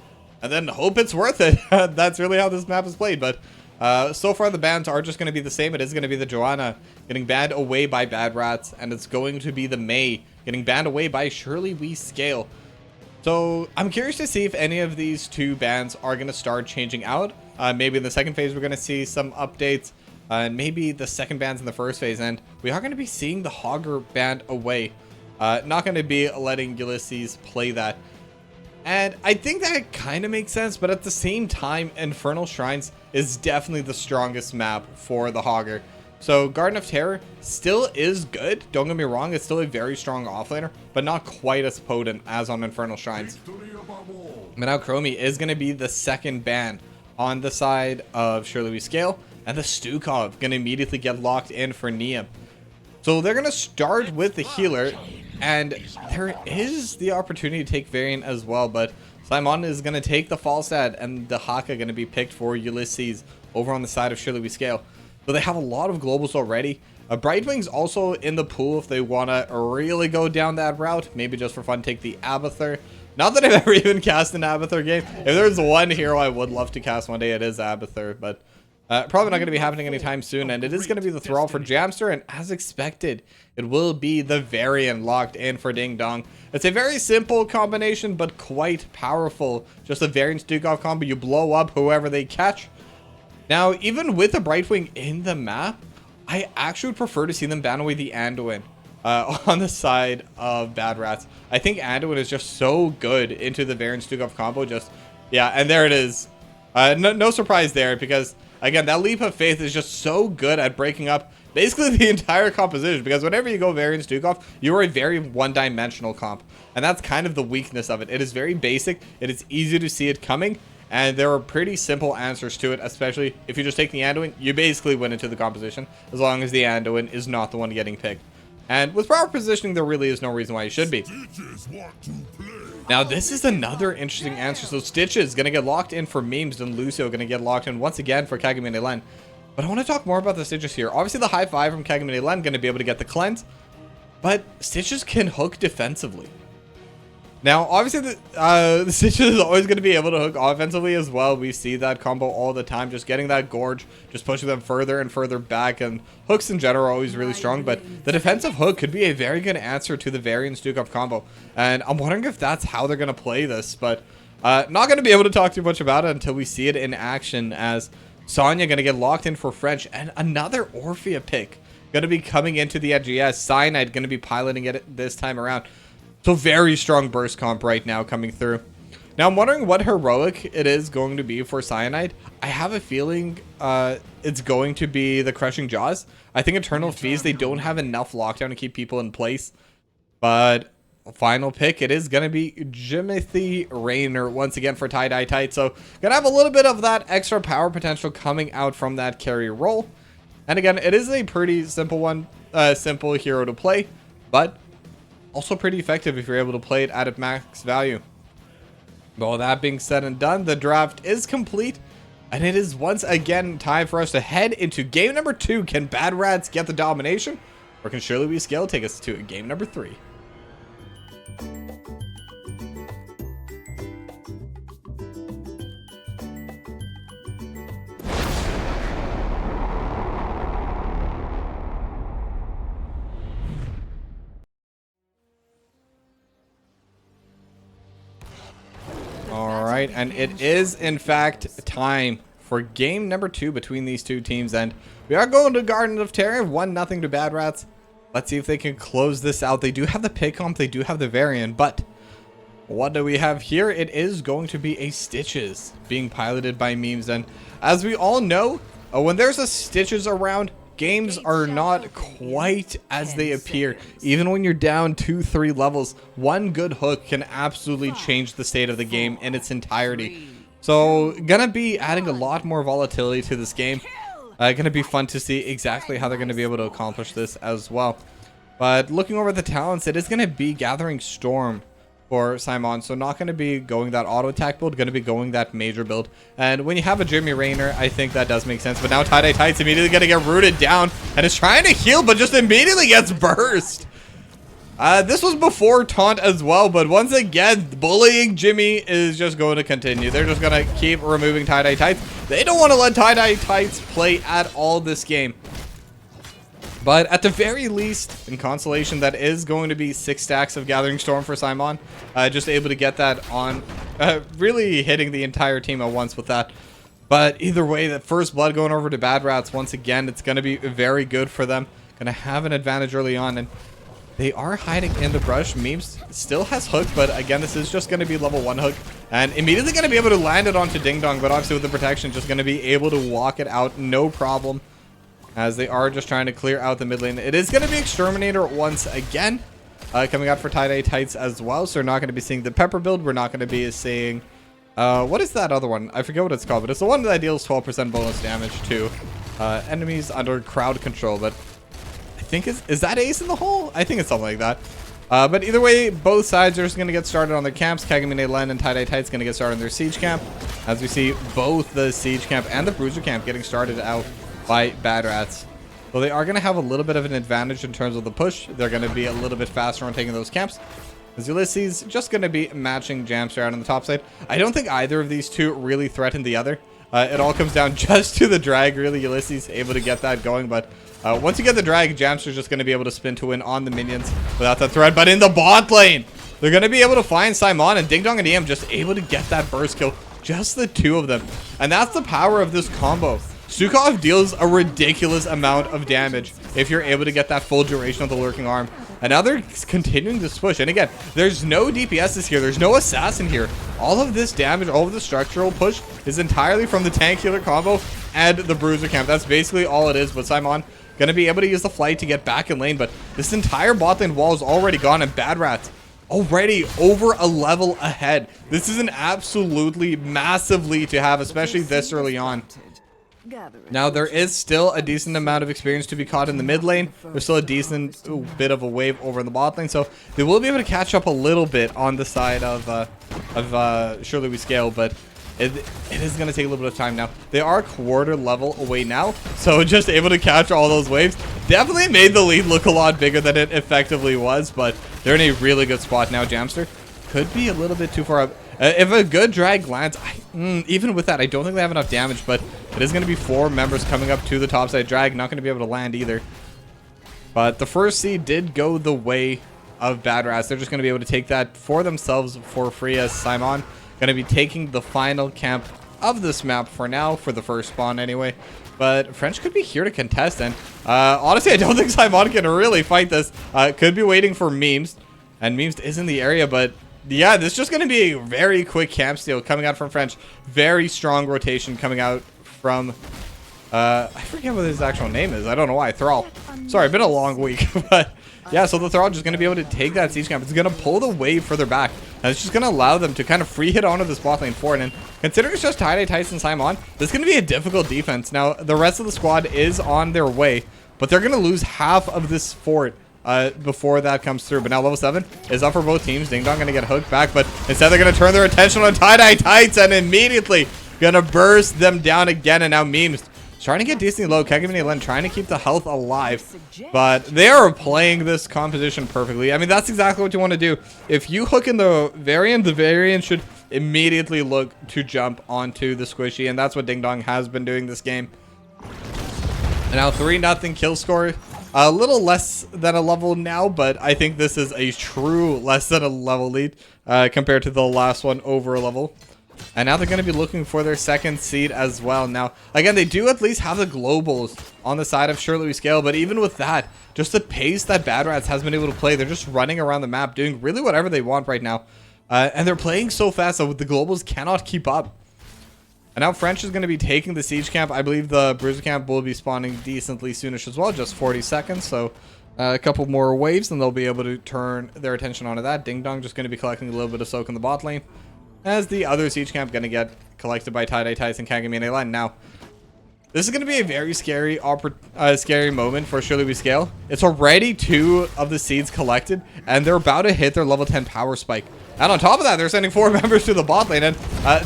And then hope it's worth it. That's really how this map is played. But so far the bans are just going to be the same. It is going to be the Joanna getting banned away by Bad Rats. And it's going to be the May getting banned away by Surely We Scale. So I'm curious to see if any of these 2 bans are going to start changing out. Maybe in the second phase we're going to see some updates. And maybe the second ban's in the first phase. And we are going to be seeing the Hogger banned away. Not going to be letting Ulysses play that. And I think that kind of makes sense, but at the same time, Infernal Shrines is definitely the strongest map for the Hogger. So Garden of Terror still is good, don't get me wrong, it's still a very strong offlaner, but not quite as potent as on Infernal Shrines. But now Chromie is going to be the second ban on the side of Surely We Scale, and the Stukov going to immediately get locked in for Nia. So they're going to start with the healer. And there is the opportunity to take variant as well, but Simon is going to take the Falstad, and the Haka going to be picked for Ulysses over on the side of Surely We Scale. So they have a lot of globals already. Brightwing's also in the pool if they want to really go down that route. Maybe just for fun, take the Abathur. Not that I've ever even cast an Abathur game. If there's one hero I would love to cast one day, it is Abathur, but probably not going to be happening anytime soon, and it is going to be the Thrall for Jamster, and as expected, it will be the Varian locked in for Ding Dong. It's a very simple combination, but quite powerful. Just a Varian Stukov combo, you blow up whoever they catch. Now, even with the Brightwing in the map, I actually would prefer to see them ban away the Anduin on the side of Bad Rats. I think Anduin is just so good into the Varian Stukov combo, yeah, and there it is. No surprise there, because again, that Leap of Faith is just so good at breaking up basically the entire composition, because whenever you go Varian Stukov, you are a very one-dimensional comp, and that's kind of the weakness of it. It is very basic, it is easy to see it coming, and there are pretty simple answers to it, especially if you just take the Anduin, you basically win into the composition, as long as the Anduin is not the one getting picked. And with proper positioning, there really is no reason why you should be. Now, this is another interesting answer. So Stitches going to get locked in for Memes, and Lucio going to get locked in once again for Kagamine Len. But I want to talk more about the Stitches here. Obviously, the high 5 from Kagamine Len going to be able to get the cleanse, but Stitches can hook defensively. Now, obviously, the Stitches is always going to be able to hook offensively as well. We see that combo all the time, just getting that Gorge, just pushing them further and further back, and hooks in general are always really strong, but the defensive hook could be a very good answer to the Varian Stukov combo, and I'm wondering if that's how they're going to play this, but not going to be able to talk too much about it until we see it in action, as Sonya going to get locked in for French, and another Orphea pick going to be coming into the NGS. Cyanide going to be piloting it this time around. So very strong burst comp right now coming through. Now I'm wondering what heroic it is going to be for Cyanide. I have a feeling it's going to be the Crushing Jaws. I think Eternal Feast, they don't have enough lockdown to keep people in place. But final pick, it is going to be Jimothy Rayner once again for Tie-Dye Tight. So going to have a little bit of that extra power potential coming out from that carry role. And again, it is a pretty simple one, simple hero to play, but also pretty effective if you're able to play it at its max value. But all that being said and done, the draft is complete, and it is once again time for us to head into game number 2. Can Bad Rats get the domination, or can Surely We Scale take us to game number 3? Alright, and it is in fact time for game number 2 between these two teams, and we are going to Garden of Terror, 1-0 to Bad Rats. Let's see if they can close this out. They do have the pick comp, they do have the variant, but what do we have here? It is going to be a Stitches being piloted by Memes, and as we all know, when there's a Stitches around, games are not quite as they appear. Even when you're down 2-3 levels, one good hook can absolutely change the state of the game in its entirety. So gonna be adding a lot more volatility to this game. Gonna be fun to see exactly how they're gonna be able to accomplish this as well. But looking over the talents, it is gonna be Gathering Storm for Simon. So not gonna be going that auto attack build, gonna be going that major build. And when you have a Jimmy Raynor, I think that does make sense. But now Tie-Dye Tights immediately gonna get rooted down and is trying to heal, but just immediately gets burst. This was before taunt as well, but once again, bullying Jimmy is just going to continue. They're just going to keep removing Tie-Dye Tights. They don't want to let Tie-Dye Tights play at all this game. But at the very least, in consolation, that is going to be 6 stacks of Gathering Storm for Simon. Just able to get that on, really hitting the entire team at once with that. But either way, that first blood going over to Bad Rats, once again, it's going to be very good for them. Going to have an advantage early on, and they are hiding in the brush. Memes still has hook, but again, this is just going to be level 1 hook. And immediately going to be able to land it onto Ding Dong, but obviously with the protection, just going to be able to walk it out, no problem. As they are just trying to clear out the mid lane. It is going to be Exterminator once again. Coming out for Tie-Dye Tights as well. So we're not going to be seeing the Pepper build. We're not going to be seeing... what is that other one? I forget what it's called, but it's the one that deals 12% bonus damage to enemies under crowd control. But I think is that Ace in the Hole? I think it's something like that. But either way, both sides are just going to get started on their camps. Kagamine Len and Tie-Dye Tights going to get started on their siege camp. As we see both the siege camp and the bruiser camp getting started out by Bad Rats. So they are going to have a little bit of an advantage in terms of the push. They're going to be a little bit faster on taking those camps. As Ulysses just going to be matching Jamster out on the top side. I don't think either of these two really threaten the other. It all comes down just to the drag, really. Ulysses able to get that going, but once you get the drag, Jamster's just going to be able to spin to win on the minions without that threat. But in the bot lane, they're going to be able to find Simon, and Ding Dong and EM just able to get that burst kill. Just the two of them. And that's the power of this combo. Stukov deals a ridiculous amount of damage if you're able to get that full duration of the Lurking Arm. And now they're continuing this push. And again, there's no DPSs here. There's no assassin here. All of this damage, all of the structural push is entirely from the tank healer combo and the bruiser camp. That's basically all it is. But Simon going to be able to use the flight to get back in lane. But this entire bot lane wall is already gone, and Bad Rats already over a level ahead. This is an absolutely massive lead to have, especially this early on. Now, there is still a decent amount of experience to be caught in the mid lane. There's still a decent bit of a wave over in the bot lane, so they will be able to catch up a little bit on the side of Surely We Scale, but it is going to take a little bit of time now. They are quarter level away now, so just able to catch all those waves definitely made the lead look a lot bigger than it effectively was, but they're in a really good spot now. Jamster could be a little bit too far up. If a good drag lands, even with that, I don't think they have enough damage, but it is going to be 4 members coming up to the top side. Drag not going to be able to land either. But the first seed did go the way of Bad Rats. They're just going to be able to take that for themselves for free, as Simon going to be taking the final camp of this map for now, for the first spawn anyway. But French could be here to contest, and honestly, I don't think Simon can really fight this. Could be waiting for Memes, and Memes is in the area, but yeah, this is just going to be a very quick camp steal coming out from French. Very strong rotation coming out from, I forget what his actual name is. I don't know why. Thrall. Sorry, been a long week. But yeah, so the Thrall just going to be able to take that siege camp. It's going to pull the wave further back. And it's just going to allow them to kind of free hit onto this bot lane forward. And considering it's just Tie-Dye Tights and Simon, this is going to be a difficult defense. Now, the rest of the squad is on their way, but they're going to lose half of this fort before that comes through. But now level 7 is up for both teams. Ding Dong going to get hooked back, but instead they're going to turn their attention on Tie-Dye Tights and immediately going to burst them down again. And now Memes trying to get decently low. Kagamine Len trying to keep the health alive, but they are playing this composition perfectly. I mean, that's exactly what you want to do. If you hook in the variant should immediately look to jump onto the squishy, and that's what Ding Dong has been doing this game. And now 3-0 kill score. A little less than a level now, but I think this is a true less than a level lead compared to the last one over a level. And now they're going to be looking for their second seed as well. Now, again, they do at least have the globals on the side of Surely We Scale, but even with that, just the pace that Bad Rats has been able to play, they're just running around the map, doing really whatever they want right now. And they're playing so fast that the globals cannot keep up. And now French is going to be taking the siege camp. I believe the bruiser camp will be spawning decently soonish as well, just 40 seconds. So a couple more waves and they'll be able to turn their attention onto that. Ding Dong just going to be collecting a little bit of soak in the bot lane. as the other siege camp gonna get collected by Tie-Dye Tights and Kagamine Len. Now, this is going to be a very scary scary moment for Surely We Scale. It's already 2 of the seeds collected, and they're about to hit their level 10 power spike. And on top of that, they're sending 4 members to the bot lane, and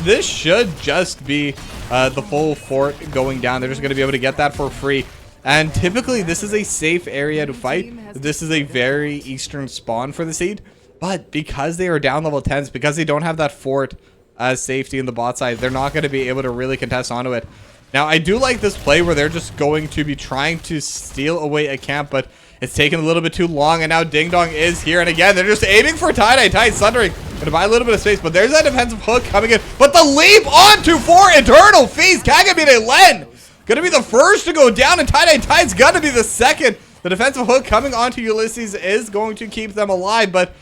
this should just be the full fort going down. They're just going to be able to get that for free. And typically, this is a safe area to fight. This is a very eastern spawn for the seed. But because they are down level 10s, because they don't have that fort as safety in the bot side, they're not going to be able to really contest onto it. Now, I do like this play where they're just going to be trying to steal away a camp, but it's taken a little bit too long, and now Ding Dong is here. And again, they're just aiming for Tie-Dye Tights, Sundering. Gonna buy a little bit of space, but there's that defensive hook coming in. But the leap onto 4 Eternal Feast. Kagamine Len gonna be the first to go down, and Tie-Dye Tights gonna be the second. The defensive hook coming onto Ulysses is going to keep them alive, but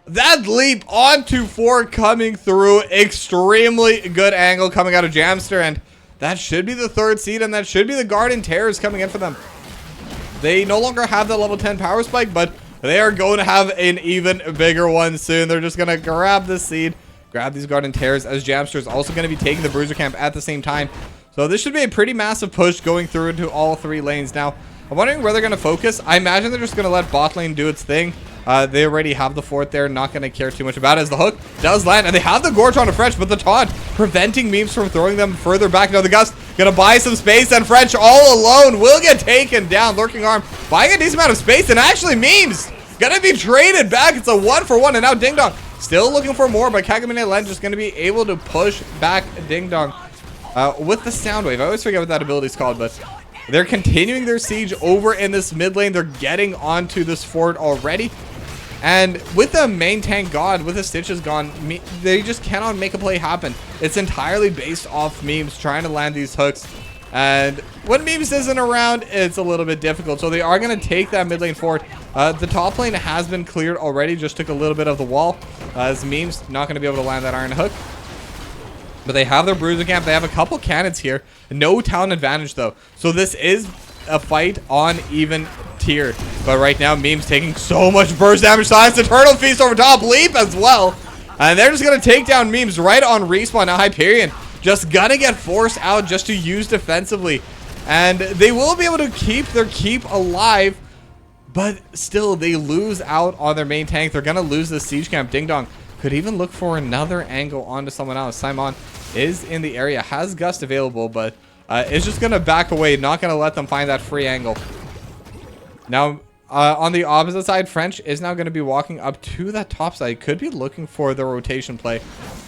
that leap onto 4 coming through. Extremely good angle coming out of Jamster, and that should be the 3rd seed, and that should be the Garden Terrors coming in for them. They no longer have the level 10 power spike, but they are going to have an even bigger one soon. They're just going to grab this seed, grab these Garden Terrors, as Jamster is also going to be taking the Bruiser camp at the same time. So this should be a pretty massive push going through into all 3 lanes. Now, I'm wondering where they're going to focus. I imagine they're just going to let bot lane do its thing. They already have the fort there, not going to care too much about it, as the hook does land, and they have the Gorge on a French, but the taunt preventing Memes from throwing them further back. Now the Gust going to buy some space, and French all alone will get taken down. Lurking Arm buying a decent amount of space, and actually Memes going to be traded back. It's a 1-for-1, and now Ding Dong still looking for more, but Kagamine Len just going to be able to push back Ding Dong with the Sound Wave. I always forget what that ability is called, but they're continuing their siege over in this mid lane. They're getting onto this fort already. And with the main tank gone, with the Stitches gone, they just cannot make a play happen. It's entirely based off Memes trying to land these hooks. And when Memes isn't around, it's a little bit difficult. So they are going to take that mid lane fort. The top lane has been cleared already. Just took a little bit of the wall. As Memes not going to be able to land that Iron Hook. But they have their Bruiser camp. They have a couple cannons here. No talent advantage, though. So this is a fight on even tier. But right now, Memes taking so much burst damage. Silence, Eternal Feast over top, leap as well. And they're just going to take down Memes right on respawn. Now Hyperion just gonna get forced out just to use defensively. And they will be able to keep their keep alive. But still, they lose out on their main tank. They're going to lose the siege camp. Ding Dong could even look for another angle onto someone else. Simon is in the area, has Gust available, but it's just going to back away, not going to let them find that free angle. Now, on the opposite side, French is now going to be walking up to that top side. Could be looking for the rotation play,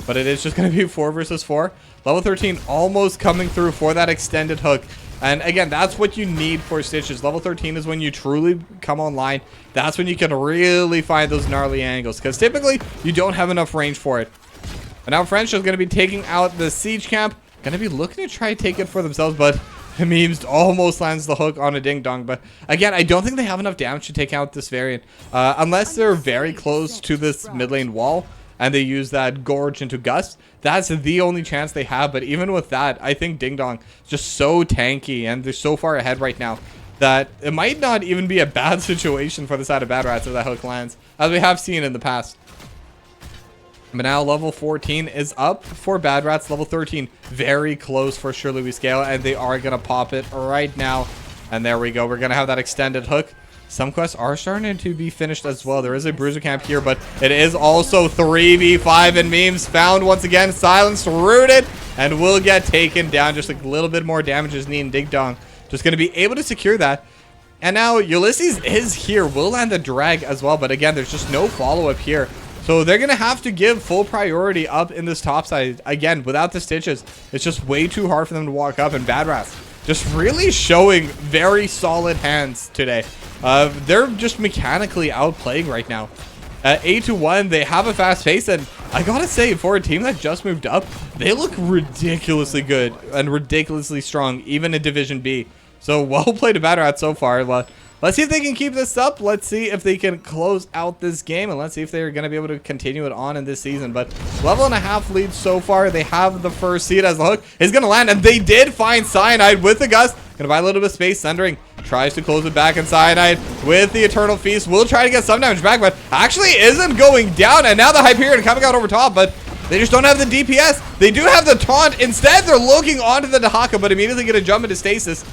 but it is just going to be 4 versus 4. Level 13 almost coming through for that extended hook. And again, that's what you need for Stitches. Level 13 is when you truly come online. That's when you can really find those gnarly angles, because typically you don't have enough range for it. And now French is going to be taking out the siege camp. Going to be looking to try to take it for themselves, but Memes almost lands the hook on a Ding Dong. But again, I don't think they have enough damage to take out this variant. Unless they're very close to this mid lane wall and they use that Gorge into Gust. That's the only chance they have. But even with that, I think Ding Dong is just so tanky and they're so far ahead right now that it might not even be a bad situation for the side of Bad Rats if that hook lands, as we have seen in the past. But now level 14 is up for Bad Rats. Level 13 very close for Surely We Scale, and they are going to pop it right now. And there we go. We're going to have that extended hook. Some quests are starting to be finished as well. There is a Bruiser camp here, but it is also 3v5, and Memes found once again. Silenced, rooted, and will get taken down. Just a little bit more damage is needed. Ding Dong just going to be able to secure that. And now Ulysses is here. Will land the drag as well, but again, there's just no follow-up here. So they're going to have to give full priority up in this top side. Again, without the Stitches, it's just way too hard for them to walk up. And Bad Rats just really showing very solid hands today. They're just mechanically outplaying right now. At 8-1, they have a fast pace. And I got to say, for a team that just moved up, they look ridiculously good and ridiculously strong, even in Division B. So well played to Bad Rats so far. Let's see if they can keep this up. Let's see if they can close out this game. And let's see if they're going to be able to continue it on in this season. But level and a half lead so far. They have the first seed as the hook is going to land. And they did find Cyanide with the Gust. Going to buy a little bit of space. Sundering tries to close it back. And Cyanide with the Eternal Feast will try to get some damage back. But actually isn't going down. And now the Hyperion coming out over top. But They just don't have the DPS. They do have the taunt. Instead, they're looking onto the Dahaka, but immediately going to jump into stasis.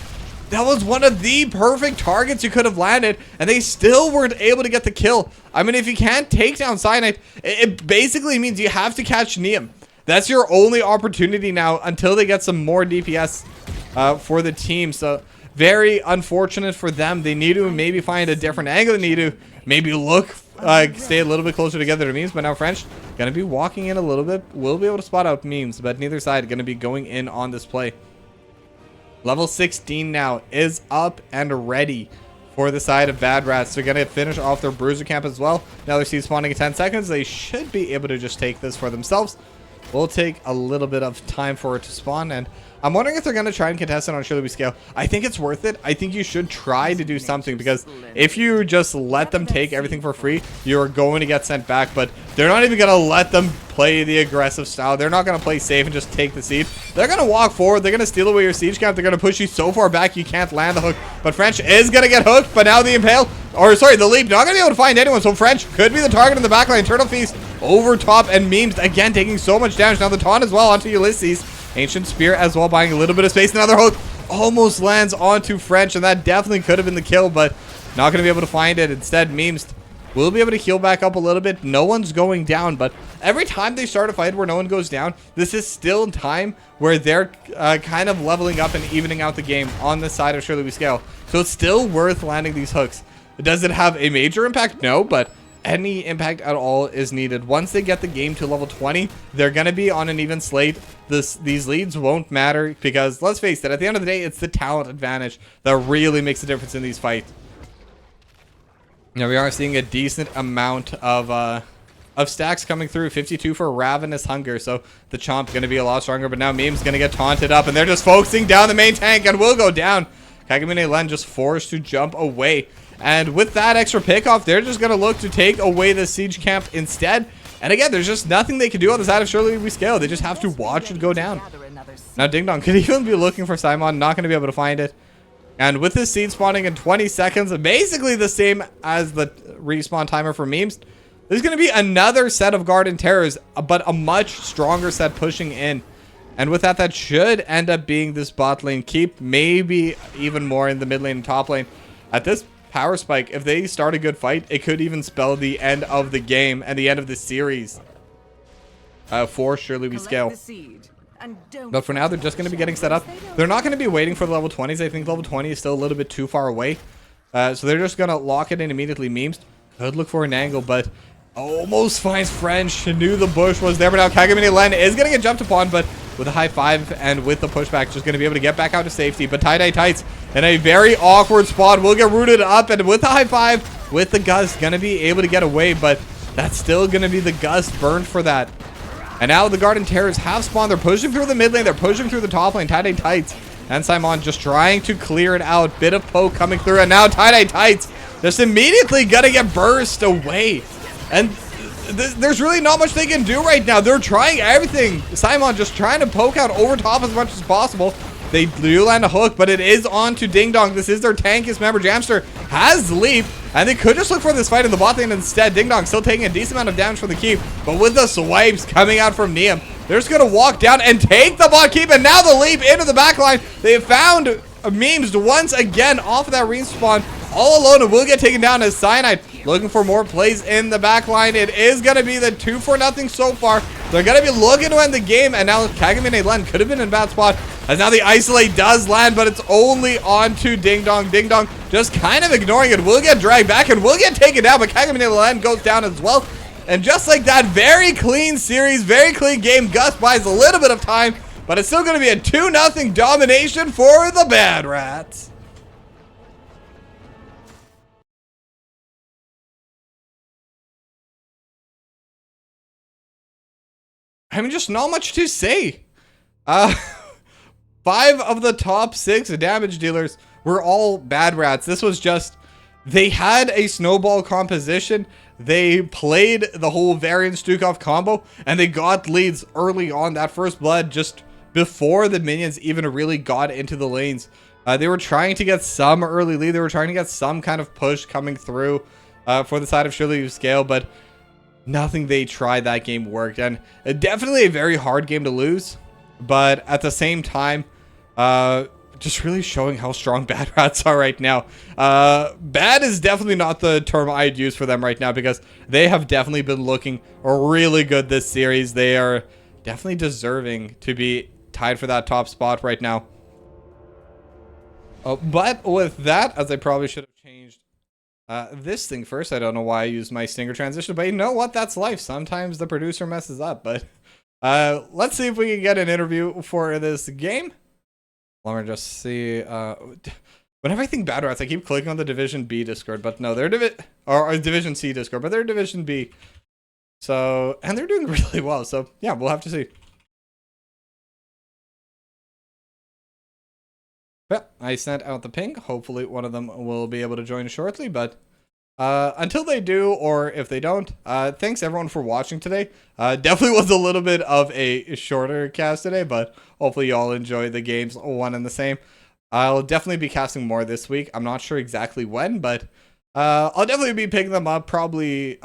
That was one of the perfect targets you could have landed, and they still weren't able to get the kill. I mean, if you can't take down Cyanide, it basically means you have to catch Neum. That's your only opportunity now until they get some more DPS for the team. So very unfortunate for them. They need to maybe find a different angle. They need to maybe look, stay a little bit closer together to Memes. But now French going to be walking in a little bit. We'll be able to spot out Memes, but neither side going to be going in on this play. Level 16 now is up and ready for the side of Bad Rats. They're going to finish off their Bruiser camp as well. Now they're spawning in 10 seconds. They should be able to just take this for themselves. Will take a little bit of time for it to spawn, and I'm wondering if they're going to try and contest it on Surely We Scale. I think it's worth it. I think you should try to do something, because if you just let them take everything for free, you're going to get sent back. But they're not even going to let them play the aggressive style. They're not going to play safe and just take the seed. They're going to walk forward. They're going to steal away your siege camp. They're going to push you so far back you can't land the hook. But French is going to get hooked, but now the impale, or sorry, the leap, not going to be able to find anyone. So French could be the target in the backline. Turtle Feast over top, and Memes again taking so much damage. Now the taunt as well onto Ulysses. Ancient Spear as well, buying a little bit of space. Another hook almost lands onto French, and that definitely could have been the kill, but not going to be able to find it. Instead, Memes will be able to heal back up a little bit. No one's going down, but every time they start a fight where no one goes down, this is still time where they're kind of leveling up and evening out the game on the side of Surely We Scale. So it's still worth landing these hooks. Does it have a major impact? No, but any impact at all is needed. Once they get the game to level 20, they're going to be on an even slate. These leads won't matter, because let's face it, at the end of the day, it's the talent advantage that really makes a difference in these fights. Now we are seeing a decent amount of stacks coming through. 52 for Ravenous Hunger, so the Chomp going to be a lot stronger, but now Meme's going to get taunted up, and they're just focusing down the main tank and will go down. Kagamine Len just forced to jump away. And with that extra pickoff, they're just going to look to take away the siege camp instead. And again, there's just nothing they can do on the side of Surely We Scale. They just have to watch it go down. Now Ding Dong could even be looking for Simon, not going to be able to find it. And with this seed spawning in 20 seconds, basically the same as the respawn timer for Memes, there's going to be another set of Garden Terrors, but a much stronger set pushing in. And with that, that should end up being this bot lane keep, maybe even more in the mid lane and top lane. At this power spike, if they start a good fight, it could even spell the end of the game and the end of the series for Surely We Scale. But for now, they're just going to be getting set up. They're not going to be waiting for the level 20s. I think level 20 is still a little bit too far away. So they're just going to lock it in immediately. Memes could look for an angle, but almost finds French. Knew the bush was there, but now Kagamine Len is going to get jumped upon, but with a high five and with the pushback, just going to be able to get back out to safety. But Tie-Dye Tights in a very awkward spot will get rooted up, and with the high five, with the gust, going to be able to get away, but that's still going to be the gust burned for that. And now the Garden Terrors have spawned. They're pushing through the mid lane. They're pushing through the top lane. Tie-Dye Tights and Simon just trying to clear it out. Bit of poke coming through, and now Tie-Dye Tights just immediately going to get burst away. And there's really not much they can do right now. They're trying everything. Simon just trying to poke out over top as much as possible. They do land a hook, but it is on to Ding Dong. This is their tankiest member. Jamster has leap, and they could just look for this fight in the bot lane instead. Ding Dong still taking a decent amount of damage from the keep, but with the swipes coming out from Neum, they're just going to walk down and take the bot keep, and now the leap into the backline. They have found Memes once again off of that respawn, all alone, and will get taken down as Cyanide looking for more plays in the backline. It is going to be the 2-for-0 so far. They're going to be looking to end the game, and now Kagamine Len could have been in a bad spot, as now the isolate does land, but it's only on to Ding Dong. Ding Dong just kind of ignoring it. Will get dragged back and will get taken down, but Kagamine Len goes down as well. And just like that, very clean series, very clean game. Gus buys a little bit of time, but it's still going to be a 2-0 domination for the Bad Rats. I mean, just not much to say. 5 of the top 6 damage dealers were all Bad Rats. This was just, they had a snowball composition. They played the whole Varian Stukov combo, and they got leads early on. That first blood just before the minions even really got into the lanes. They were trying to get some early lead. They were trying to get some kind of push coming through for the side of Surely We Scale, but nothing they tried that game worked. And definitely a very hard game to lose. But at the same time, just really showing how strong Bad Rats are right now. Bad is definitely not the term I'd use for them right now because they have definitely been looking really good this series. They are definitely deserving to be tied for that top spot right now. But with that, as I probably should have changed this thing first. I don't know why I used my stinger transition, but you know what? That's life. Sometimes the producer messes up. But let's see if we can get an interview for this game. Let me just see. Whenever I think Bad Rats, I keep clicking on the Division B Discord, but no, they're or Division C Discord, but they're Division B. So, and they're doing really well. So, yeah, we'll have to see. But I sent out the ping. Hopefully, one of them will be able to join shortly. But until they do, or if they don't, thanks everyone for watching today. Definitely was a little bit of a shorter cast today, but hopefully you all enjoy the games one and the same. I'll definitely be casting more this week. I'm not sure exactly when, but I'll definitely be picking them up probably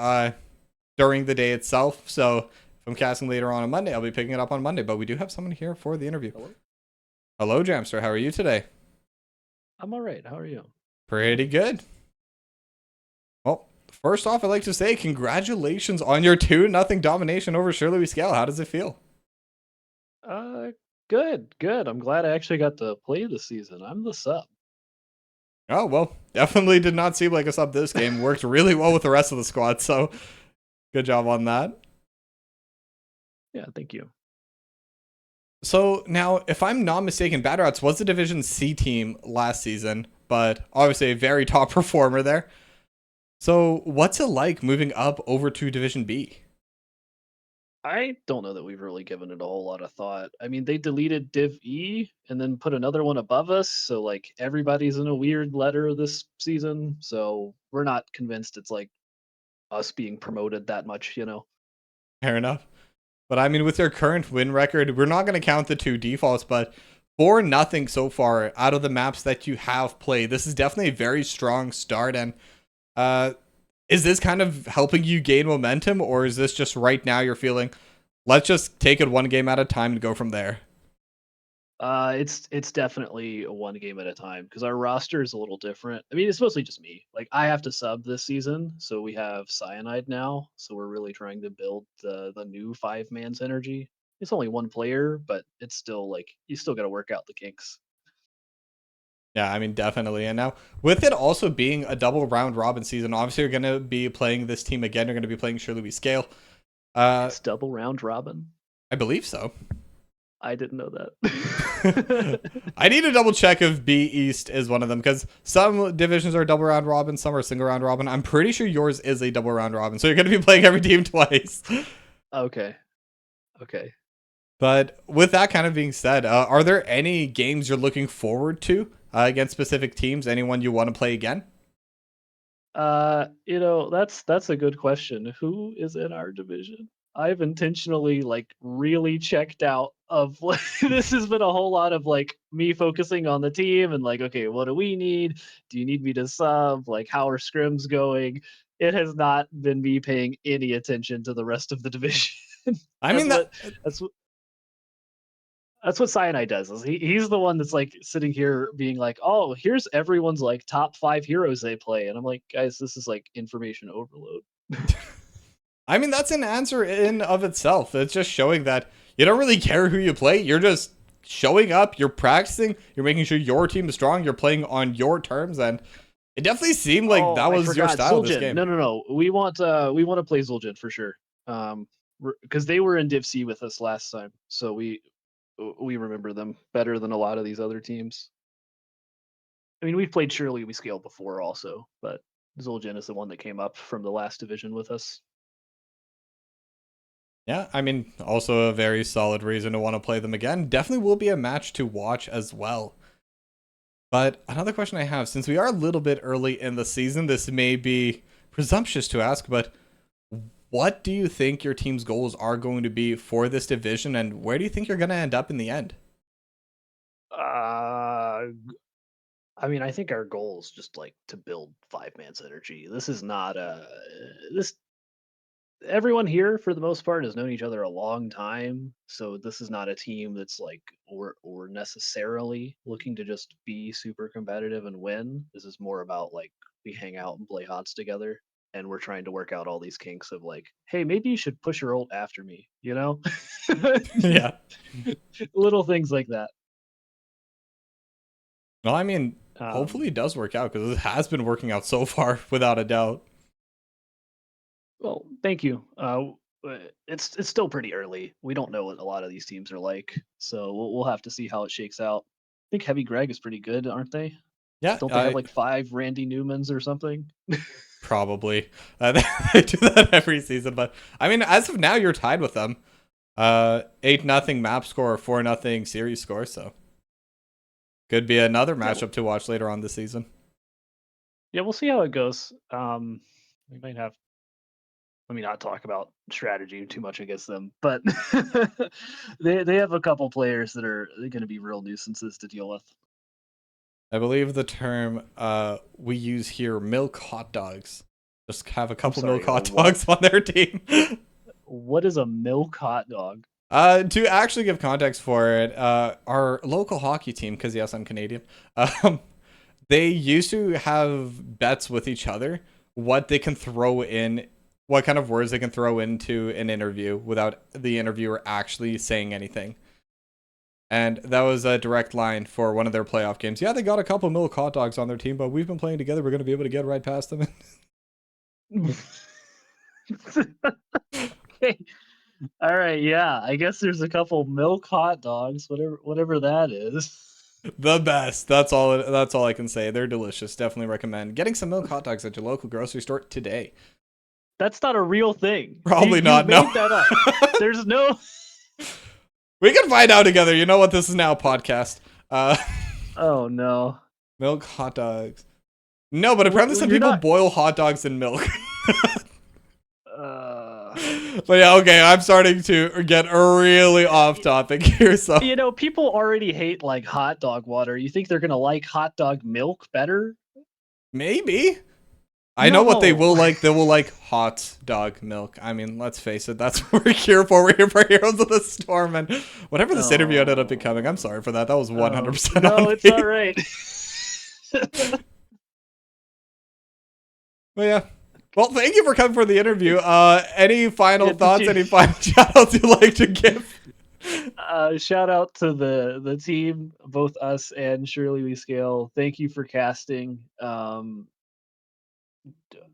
during the day itself. So if I'm casting later on Monday, I'll be picking it up on Monday. But we do have someone here for the interview. Hello, Jamster. How are you today? I'm all right. How are you? Pretty good. Well, first off, I'd like to say congratulations on your 2-0 domination over Shirley Scale. How does it feel? Uh, good. I'm glad I actually got to play this season. I'm the sub. Oh, well, definitely did not seem like a sub this game. Worked really well with the rest of the squad, so good job on that. Yeah, thank you. So now, if I'm not mistaken, Bad Rats was the Division C team last season, but obviously a very top performer there. So what's it like moving up over to Division B? I don't know that we've really given it a whole lot of thought. I mean, they deleted Div E and then put another one above us, so like everybody's in a weird letter this season. So we're not convinced it's like us being promoted that much. Fair enough. But I mean, with their current win record, we're not going to count the 2 defaults, but 4-0 so far out of the maps that you have played. This is definitely a very strong start. And uh, is this kind of helping you gain momentum, or is this just right now you're feeling, let's just take it one game at a time and go from there? It's definitely a one game at a time because our roster is a little different. I mean, it's mostly just me. Like I have to sub this season, so we have Cyanide now. So we're really trying to build the new 5 man's energy. It's only one player, but it's still like you still got to work out the kinks. Yeah, I mean, definitely. And now, with it also being a double round robin season, obviously you're going to be playing this team again. You're going to be playing Shirley We Scale. It's double round robin. I believe so. I didn't know that. I need to double check if B East is one of them because some divisions are double round robin, some are single round robin. I'm pretty sure yours is a double round robin, so you're going to be playing every team twice. Okay. Okay. But with that kind of being said, are there any games you're looking forward to against specific teams? Anyone you want to play again? That's a good question. Who is in our division? I've intentionally like really checked out of like this has been a whole lot of like me focusing on the team and like, okay, what do we need? Do you need me to sub? Like how are scrims going? It has not been me paying any attention to the rest of the division. I that's mean what that that's that's what Cyanide does. Is he's the one that's like sitting here being like, "Oh, here's everyone's like top 5 heroes they play," and I'm like, "Guys, this is like information overload." I mean that's an answer in of itself. It's just showing that you don't really care who you play. You're just showing up, you're practicing, you're making sure your team is strong, you're playing on your terms, and it definitely seemed like Oh, that I was your forgot style this Zul'jin. game. No. We want to play Zul'jin for sure. Because they were in Div C with us last time, so we remember them better than a lot of these other teams. I mean, we've played Shirley We Scale before also, but Zul'jin is the one that came up from the last division with us. Yeah, I mean, also a very solid reason to want to play them again. Definitely will be a match to watch as well. But another question I have, since we are a little bit early in the season, this may be presumptuous to ask, but what do you think your team's goals are going to be for this division, and where do you think you're going to end up in the end? Uh, I mean, I think our goal is just like to build 5 man's energy. This is not a this. everyone here for the most part has known each other a long time, so this is not a team that's like or necessarily looking to just be super competitive and win. This is more about like we hang out and play HOTS together, and we're trying to work out all these kinks of like, hey, maybe you should push your ult after me, you know? Yeah. Little things like that. Well, I mean, Um, hopefully it does work out because it has been working out so far without a doubt. well, thank you. It's still pretty early. We don't know what a lot of these teams are like, so we'll have to see how it shakes out. I think Heavy Greg is pretty good, aren't they? Yeah, Don't they have like 5 Randy Newmans or something? probably. They do that every season, but I mean, as of now, you're tied with them. 8-0 map score, 4-0 series score. So could be another Yeah, matchup to watch later on this season. yeah, we'll see how it goes. We might have. Let me not talk about strategy too much against them, but they have a couple players that are going to be real nuisances to deal with. I believe the term we use here, milk hot dogs. Just have a I'm couple milk sorry, a hot dogs what? on their team. What is a milk hot dog? To actually give context for it, our local hockey team, because yes, I'm Canadian, they used to have bets with each other what they can throw in, what kind of words they can throw into an interview without the interviewer actually saying anything. And that was a direct line for one of their playoff games. Yeah, they got a couple milk hot dogs on their team, but we've been playing together. We're going to be able to get right past them. Okay. All right, yeah. I guess there's a couple milk hot dogs, whatever that is. The best. That's all. That's all I can say. They're delicious. Definitely recommend getting some milk hot dogs at your local grocery store today. That's not a real thing. Probably You not. No. made that up. There's no. We can find out together. You know what? This is now a podcast. Uh, Oh no. milk hot dogs. No, but apparently some You're people not. boil hot dogs in milk. Uh, But yeah, okay. I'm starting to get really off topic here. So people already hate like hot dog water. You think they're gonna like hot dog milk better? maybe. I know what they No. will like. They will like hot dog milk. I mean, let's face it. That's what we're here for. We're here for Heroes of the Storm. And whatever this interview ended up becoming, I'm sorry for that. That was 100% on No, me. it's all right. But yeah. Well, thank you for coming for the interview. Any final Yeah, did thoughts? you- Any final shout outs you'd like to give? Shout out to the team, both us and Shirley We Scale. Thank you for casting.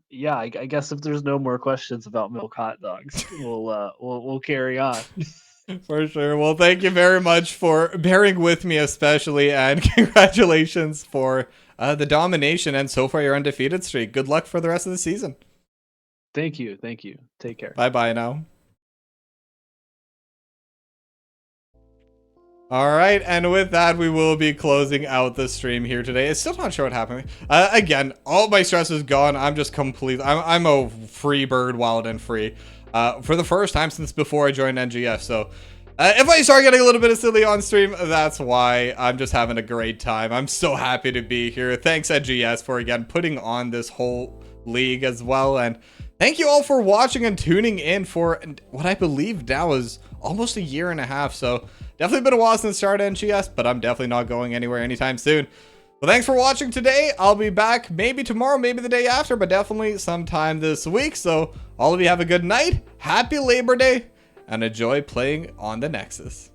Yeah, I guess if there's no more questions about milk hot dogs, we'll carry on. For sure. Well, thank you very much for bearing with me, especially, and congratulations for the domination and so far your undefeated streak. Good luck for the rest of the season. Thank you. Take care. Bye bye now. All right, and with that, we will be closing out the stream here today. It's still not sure what happened. Again, all my stress is gone. I'm just complete. I'm a free bird, wild and free, for the first time since before I joined NGS. So, if I start getting a little bit of silly on stream, that's why. I'm just having a great time. I'm so happy to be here. Thanks NGS for again putting on this whole league as well, and thank you all for watching and tuning in for what I believe now is almost a year and a half. So. Definitely been a while since started NGS, but I'm definitely not going anywhere anytime soon. Well, thanks for watching today. I'll be back maybe tomorrow, maybe the day after, but definitely sometime this week. So all of you have a good night, happy Labor Day, and enjoy playing on the Nexus.